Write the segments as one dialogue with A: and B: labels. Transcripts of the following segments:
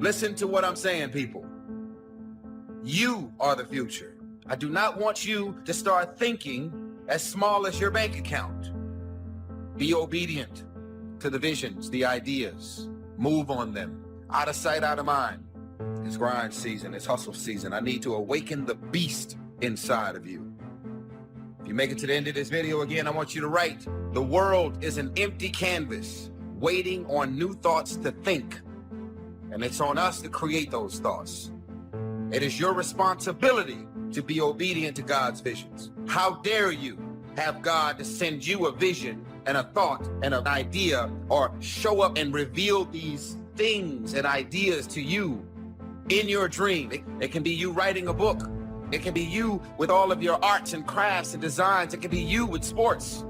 A: Listen to what I'm saying, people. You are the future. I do not want you to start thinking as small as your bank account. Be obedient to the visions, the ideas. Move on them. Out of sight, out of mind. It's grind season, it's hustle season. I need to awaken the beast inside of you. If you make it to the end of this video again, I want you to write, the world is an empty canvas waiting on new thoughts to think. And it's on us to create those thoughts. It is your responsibility to be obedient to God's visions. How dare you have God to send you a vision and a thought and an idea, or show up and reveal these things and ideas to you in your dream. It can be you writing a book. It can be you with all of your arts and crafts and designs. It can be you with sports.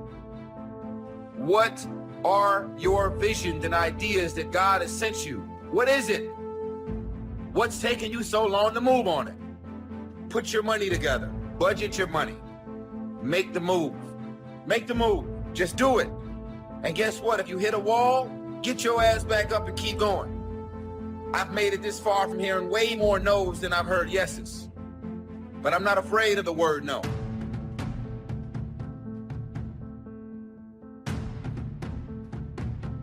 A: What are your visions and ideas that God has sent you? What is it? What's taking you so long to move on it? Put your money together. Budget your money. Make the move. Make the move. Just do it. And guess what? If you hit a wall, get your ass back up and keep going. I've made it this far from hearing way more no's than I've heard yeses. But I'm not afraid of the word no.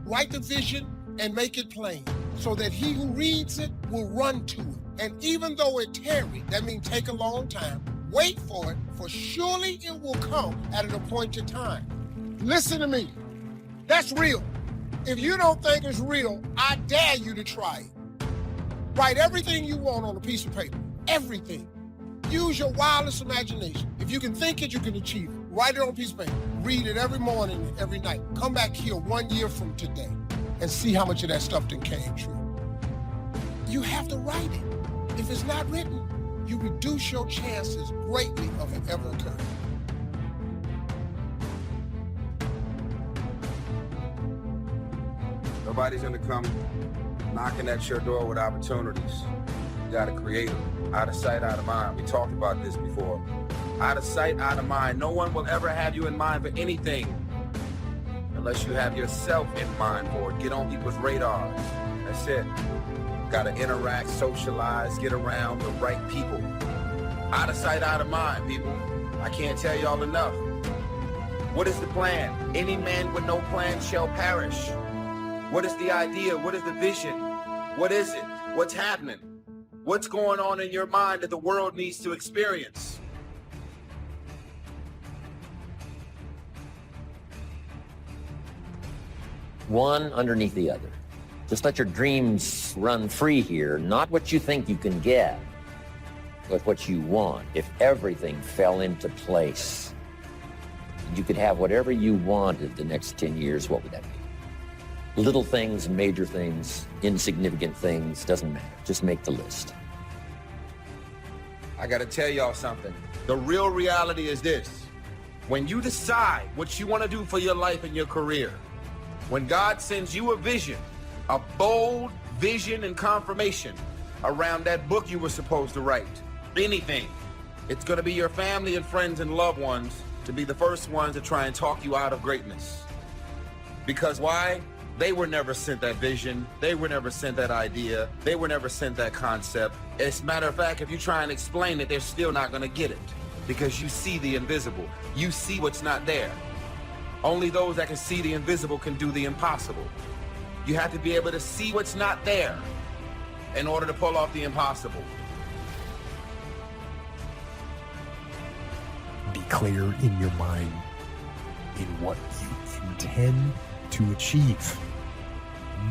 B: Write the vision and make it plain, so that he who reads it will run to it. And even though it tarry, that means take a long time, wait for it, for surely it will come at an appointed time. Listen to me. That's real. If you don't think it's real, I dare you to try it. Write everything you want on a piece of paper. Everything. Use your wildest imagination. If you can think it, you can achieve it. Write it on a piece of paper. Read it every morning and every night. Come back here 1 year from today and see how much of that stuff then came true. You have to write it. If it's not written, you reduce your chances greatly of it ever occurring.
A: Nobody's gonna come knocking at your door with opportunities. You gotta create them. Out of sight, out of mind. We talked about this before. Out of sight, out of mind. No one will ever have you in mind for anything unless you have yourself in mind for it. Get on people's radars. That's it. Gotta interact, socialize, get around the right people. Out of sight, out of mind, people. I can't tell y'all enough. What is the plan? Any man with no plan shall perish. What is the idea? What is the vision? What is it? What's happening? What's going on in your mind that the world needs to experience?
C: One underneath the other. Just let your dreams run free here, not what you think you can get, but what you want. If everything fell into place, you could have whatever you wanted the next 10 years, what would that be? Little things, major things, insignificant things, doesn't matter. Just make the list.
A: I gotta tell y'all something. The real reality is this. When you decide what you want to do for your life and your career, when God sends you a vision, a bold vision and confirmation around that book you were supposed to write, anything, it's gonna be your family and friends and loved ones to be the first ones to try and talk you out of greatness. Because why? They were never sent that vision. They were never sent that idea. They were never sent that concept. As a matter of fact, if you try and explain it, they're still not gonna get it because you see the invisible. You see what's not there. Only those that can see the invisible can do the impossible. You have to be able to see what's not there in order to pull off the impossible.
D: Be clear in your mind in what you intend to achieve.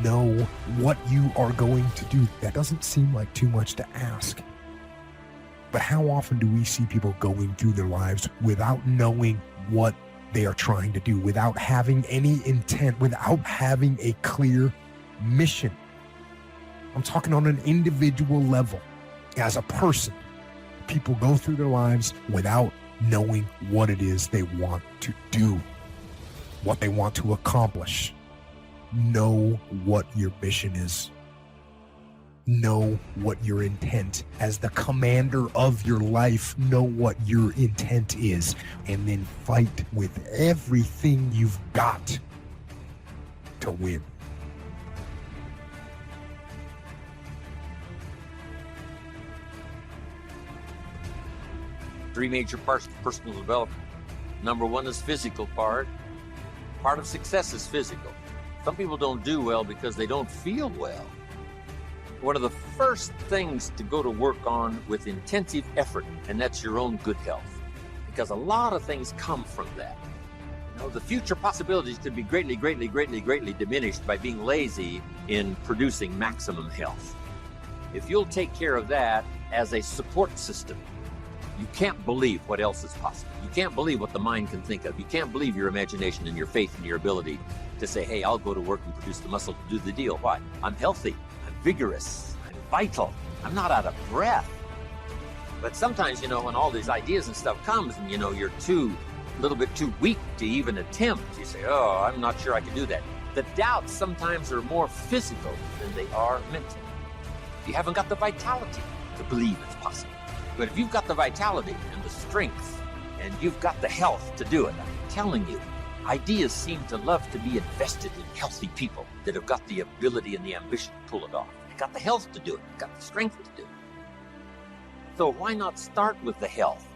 D: Know what you are going to do. That doesn't seem like too much to ask. But how often do we see people going through their lives without knowing what they are trying to do, without having any intent, without having a clear mission? I'm talking on an individual level. As a person, people go through their lives without knowing what it is they want to do, what they want to accomplish. Know what your mission is. Know what your intent as the commander of your life. Know what your intent is, and then fight with everything you've got to win.
C: Three major parts of personal development. Number one is physical part. Part of success is physical. Some people don't do well because they don't feel well. One of the first things to go to work on with intensive effort, and that's your own good health. Because a lot of things come from that. You know, the future possibilities could be greatly diminished by being lazy in producing maximum health. If you'll take care of that as a support system, you can't believe what else is possible. You can't believe what the mind can think of. You can't believe your imagination and your faith and your ability to say, hey, I'll go to work and produce the muscle to do the deal. Why? I'm healthy, I'm vigorous, I'm vital, I'm not out of breath. But sometimes, you know, when all these ideas and stuff comes and, you know, you're a little bit too weak to even attempt, you say, oh, I'm not sure I can do that. The doubts sometimes are more physical than they are mental. You haven't got the vitality to believe it's possible. But if you've got the vitality and the strength and you've got the health to do it, I'm telling you, ideas seem to love to be invested in healthy people that have got the ability and the ambition to pull it off. They got the health to do it, they got the strength to do it. So why not start with the health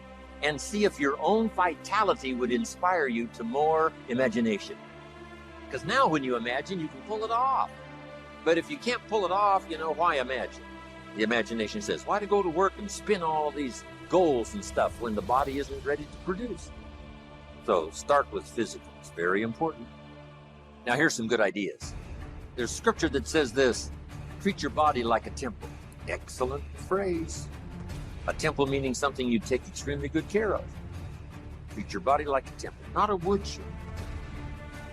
C: and see if your own vitality would inspire you to more imagination? Because now when you imagine, you can pull it off. But if you can't pull it off, you know, why imagine? The imagination says, why to go to work and spin all these goals and stuff when the body isn't ready to produce? So start with physical. It's very important. Now here's some good ideas. There's scripture that says this, treat your body like a temple. Excellent phrase. A temple meaning something you take extremely good care of. Treat your body like a temple, not a woodshed.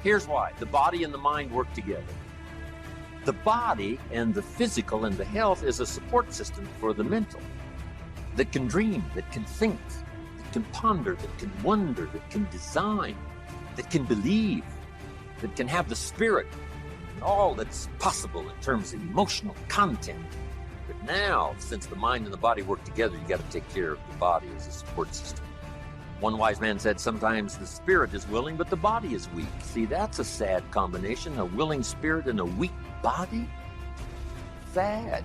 C: Here's why. The body and the mind work together. The body and the physical and the health is a support system for the mental that can dream, that can think, that can ponder, that can wonder, that can design, that can believe, that can have the spirit and all that's possible in terms of emotional content. But now, since the mind and the body work together, you got to take care of the body as a support system. One wise man said, sometimes the spirit is willing, but the body is weak. See, that's a sad combination, a willing spirit and a weak body. Sad.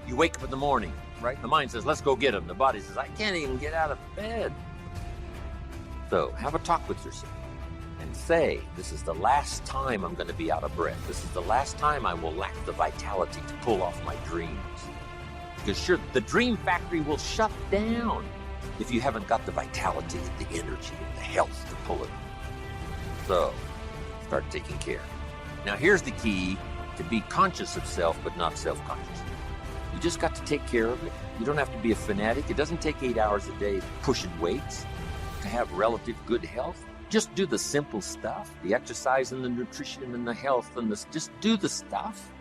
C: You wake up in the morning, right? The mind says, let's go get him. The body says, I can't even get out of bed. So have a talk with yourself and say, this is the last time I'm going to be out of breath. This is the last time I will lack the vitality to pull off my dreams. Because sure, the dream factory will shut down if you haven't got the vitality and the energy and the health to pull it off. So start taking care. Now here's the key to be conscious of self, but not self-conscious. You just got to take care of it. You don't have to be a fanatic. It doesn't take 8 hours a day pushing weights to have relative good health. Just do the simple stuff, the exercise and the nutrition and the health and just do the stuff.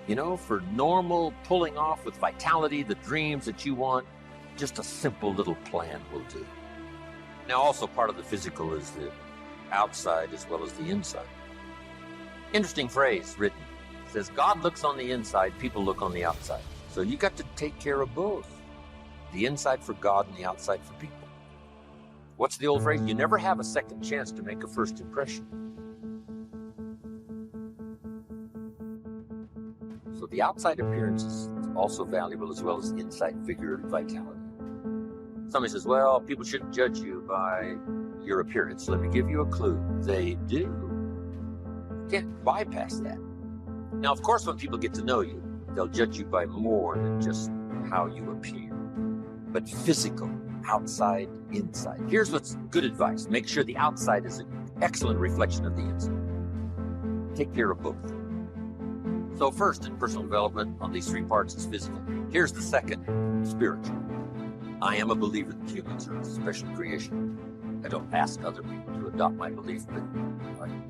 C: You know, for normal pulling off with vitality, the dreams that you want, just a simple little plan will do. Now also part of the physical is the outside as well as the inside. Interesting phrase written. It says, God looks on the inside, people look on the outside. So you got to take care of both. The inside for God and the outside for people. What's the old phrase? You never have a second chance to make a first impression. So the outside appearance is also valuable as well as inside vigor and vitality. Somebody says, well, people shouldn't judge you by your appearance. Let me give you a clue. They do. You can't bypass that. Now, of course, when people get to know you, they'll judge you by more than just how you appear. But physical, outside, inside. Here's what's good advice. Make sure the outside is an excellent reflection of the inside. Take care of both. So first, in personal development, on these three parts is physical. Here's the second, spiritual. I am a believer that humans are a special creation. I don't ask other people to adopt my belief, but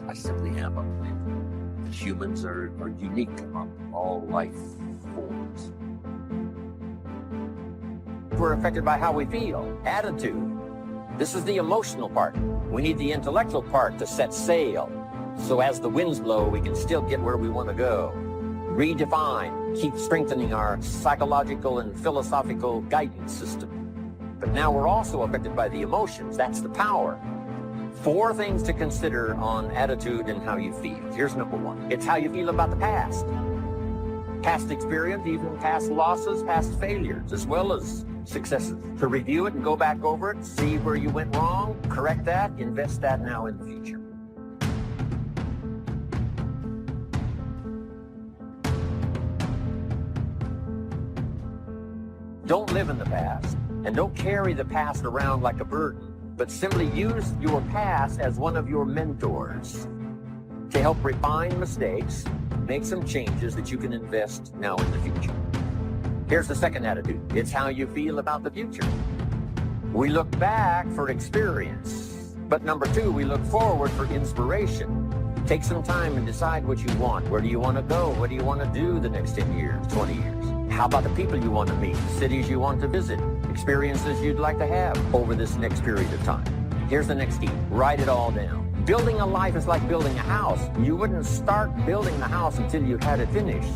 C: I simply am a believer that humans are unique among all life forms. We're affected by how we feel, attitude. This is the emotional part. We need the intellectual part to set sail. So as the winds blow, we can still get where we want to go. Redefine, keep strengthening our psychological and philosophical guidance system. But now we're also affected by the emotions. That's the power. 4 things to consider on attitude and how you feel. Here's number 1. It's how you feel about the past. Past experience, even past losses, past failures, as well as successes. To review it and go back over it, see where you went wrong, correct that, invest that now in the future. Don't live in the past, and don't carry the past around like a burden, but simply use your past as one of your mentors to help refine mistakes, make some changes that you can invest now in the future. Here's the second attitude. It's how you feel about the future. We look back for experience, but number two, we look forward for inspiration. Take some time and decide what you want. Where do you want to go? What do you want to do the next 10 years, 20 years? How about the people you want to meet, cities you want to visit, experiences you'd like to have over this next period of time? Here's the next key. Write it all down. Building a life is like building a house. You wouldn't start building the house until you had it finished.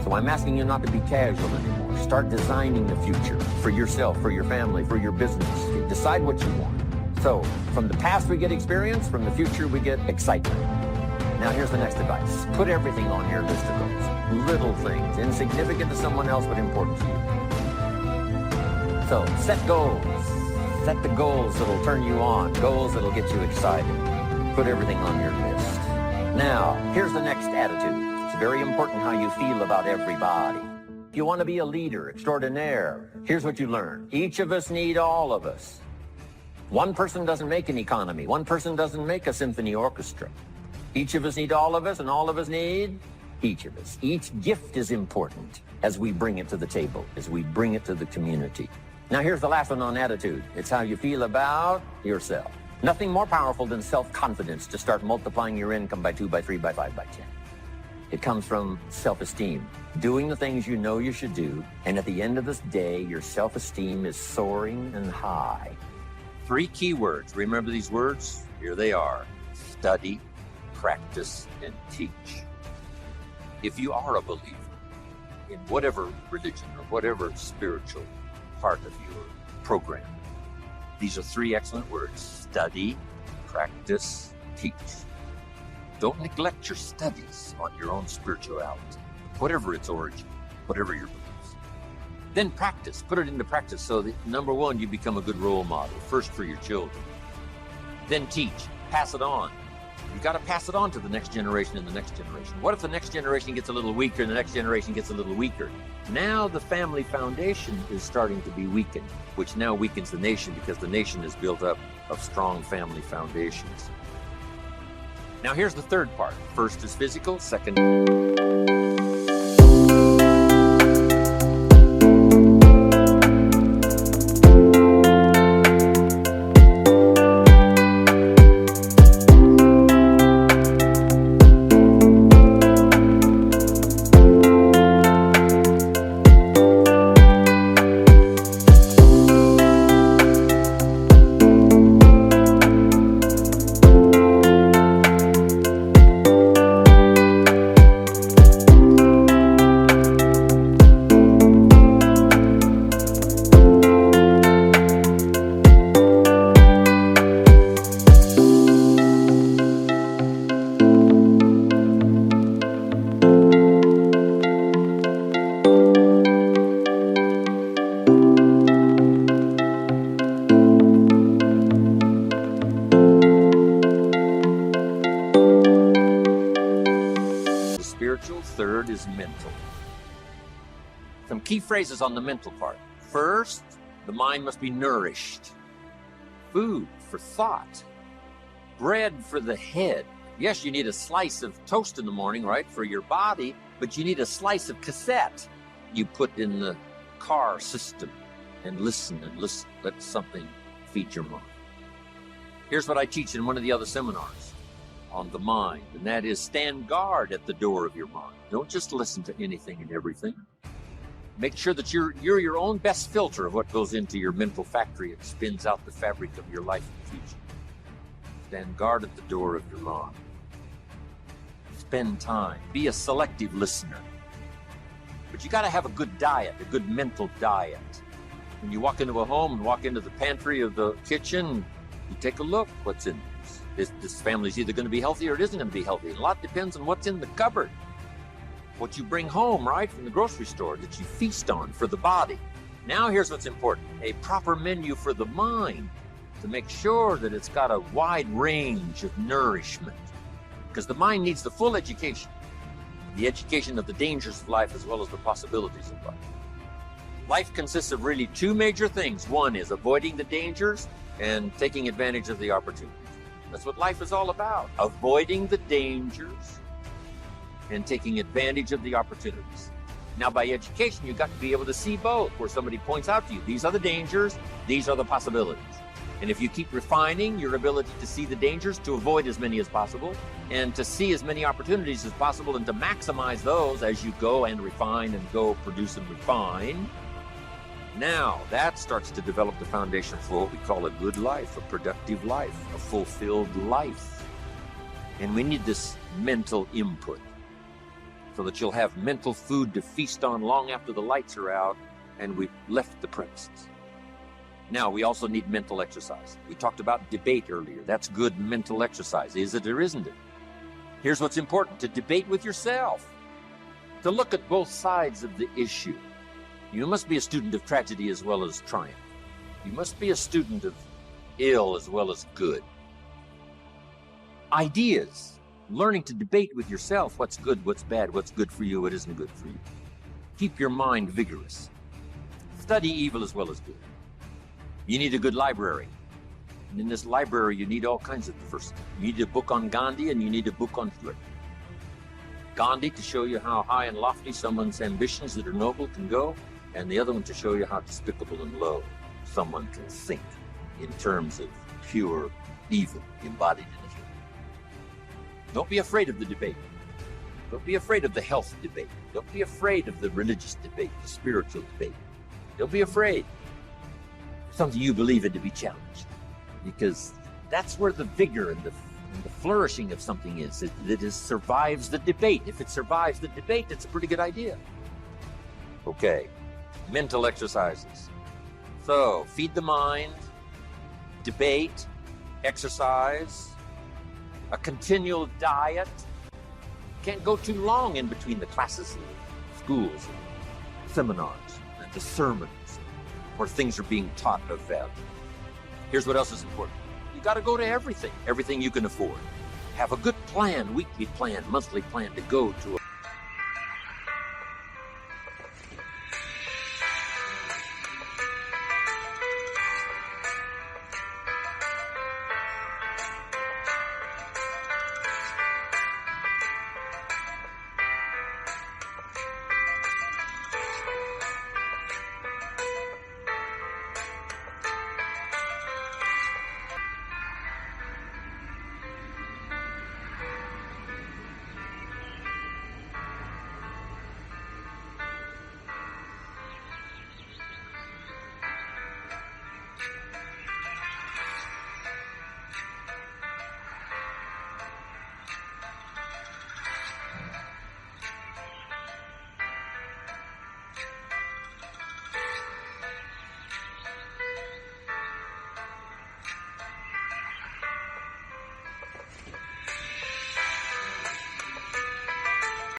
C: So I'm asking you not to be casual anymore. Start designing the future for yourself, for your family, for your business. Decide what you want. So from the past we get experience, from the future we get excitement. Now here's the next advice. Put everything on your list of goals. Little things, insignificant to someone else but important to you. So set goals. Set the goals that'll turn you on, goals that'll get you excited. Put everything on your list. Now, here's the next attitude. It's very important how you feel about everybody. If you want to be a leader extraordinaire, here's what you learn. Each of us need all of us. One person doesn't make an economy. One person doesn't make a symphony orchestra. Each of us need all of us, and all of us need each of us. Each gift is important as we bring it to the table, as we bring it to the community. Now here's the last one on attitude. It's how you feel about yourself. Nothing more powerful than self-confidence to start multiplying your income by 2, by 3, by 5, by 10. It comes from self-esteem, doing the things you know you should do, and at the end of this day, your self-esteem is soaring and high. 3 key words. Remember these words? Here they are. Study, practice, and teach. If you are a believer in whatever religion or whatever spiritual part of your program, these are 3 excellent words. Study, practice, teach. Don't neglect your studies on your own spirituality, whatever its origin, whatever your beliefs. Then practice, put it into practice so that, number 1, you become a good role model, first for your children. Then teach, pass it on. You got to pass it on to the next generation and the next generation. What if the next generation gets a little weaker and the next generation gets a little weaker? Now the family foundation is starting to be weakened, which now weakens the nation because the nation is built up of strong family foundations. Now here's the third part. First is physical, second... Third is mental. Some key phrases on the mental part. First, the mind must be nourished. Food for thought. Bread for the head. Yes, you need a slice of toast in the morning, right, for your body, but you need a slice of cassette you put in the car system and listen and listen. Let something feed your mind. Here's what I teach in one of the other seminars on the mind, and that is stand guard at the door of your mind. Don't just listen to anything and everything. Make sure that you're your own best filter of what goes into your mental factory and spins out the fabric of your life in the future. Stand guard at the door of your mind. Spend time. Be a selective listener. But you got to have a good diet, a good mental diet. When you walk into a home and walk into the pantry of the kitchen, you take a look, what's in this. This family's either going to be healthy or it isn't going to be healthy. A lot depends on what's in the cupboard. What you bring home, right, from the grocery store that you feast on for the body. Now here's what's important. A proper menu for the mind to make sure that it's got a wide range of nourishment. Because the mind needs the full education. The education of the dangers of life as well as the possibilities of life. Life consists of really two major things. One is avoiding the dangers and taking advantage of the opportunities. That's what life is all about. Avoiding the dangers and taking advantage of the opportunities. Now, by education, you've got to be able to see both, where somebody points out to you, these are the dangers, these are the possibilities. And if you keep refining your ability to see the dangers, to avoid as many as possible, and to see as many opportunities as possible, and to maximize those as you go and refine and go produce and refine, now that starts to develop the foundation for what we call a good life, a productive life, a fulfilled life. And we need this mental input so that you'll have mental food to feast on long after the lights are out and we've left the premises. Now, we also need mental exercise. We talked about debate earlier. That's good mental exercise. Is it or isn't it? Here's what's important: to debate with yourself, to look at both sides of the issue. You must be a student of tragedy as well as triumph. You must be a student of ill as well as good. Ideas, learning to debate with yourself what's good, what's bad, what's good for you, what isn't good for you. Keep your mind vigorous. Study evil as well as good. You need a good library. And in this library, you need all kinds of diversity. You need a book on Gandhi and you need a book on Hitler. Gandhi to show you how high and lofty someone's ambitions that are noble can go, and the other one to show you how despicable and low someone can sink in terms of pure evil embodied in a human. Don't be afraid of the debate. Don't be afraid of the health debate. Don't be afraid of the religious debate, the spiritual debate. Don't be afraid. Something you believe in to be challenged, because that's where the vigor and the flourishing of something is. It survives the debate. If it survives the debate, it's a pretty good idea. Okay, mental exercises. So, feed the mind, debate, exercise, a continual diet. Can't go too long in between the classes and schools, and seminars, and the sermons, where things are being taught of value. Here's what else is important. You got to go to everything you can afford. Have a good plan, weekly plan, monthly plan to go to.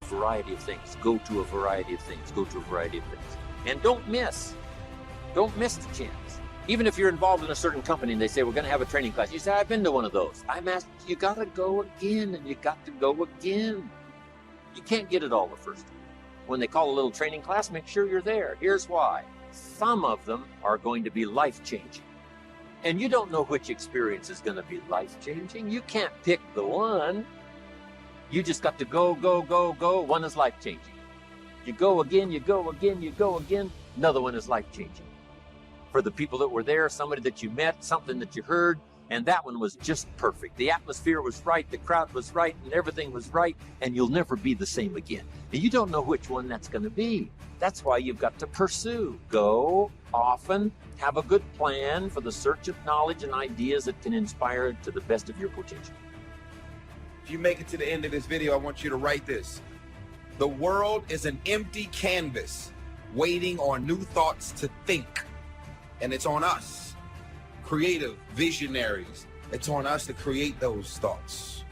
C: Variety of things. Go to a variety of things. Go to a variety of things. And don't miss the chance. Even if you're involved in a certain company and they say, we're going to have a training class. You say, I've been to one of those. I'm asked, you got to go again, and you got to go again. You can't get it all the first time. When they call a little training class, make sure you're there. Here's why. Some of them are going to be life-changing. And you don't know which experience is going to be life-changing. You can't pick the one. You just got to go, go, go, go. One is life-changing. You go again, you go again, you go again. Another one is life-changing. For the people that were there, somebody that you met, something that you heard, and that one was just perfect. The atmosphere was right, the crowd was right, and everything was right, and you'll never be the same again. And you don't know which one that's going to be. That's why you've got to pursue. Go often, have a good plan for the search of knowledge and ideas that can inspire to the best of your potential.
A: If you make it to the end of this video, I want you to write this. The world is an empty canvas waiting on new thoughts to think. And it's on us, creative visionaries. It's on us to create those thoughts.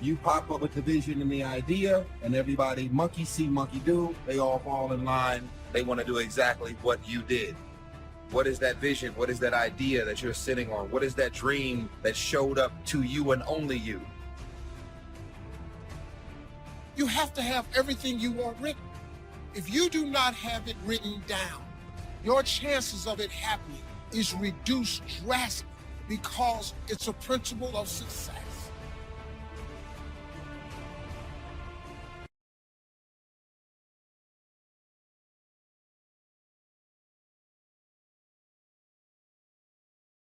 A: You pop up with the vision and the idea, and everybody monkey see, monkey do. They all fall in line They want to do exactly what you did. What is that vision? What is that idea that you're sitting on? What is that dream that showed up to you and only you?
B: You have to have everything you want written. If you do not have it written down, your chances of it happening is reduced drastically because it's a principle of success.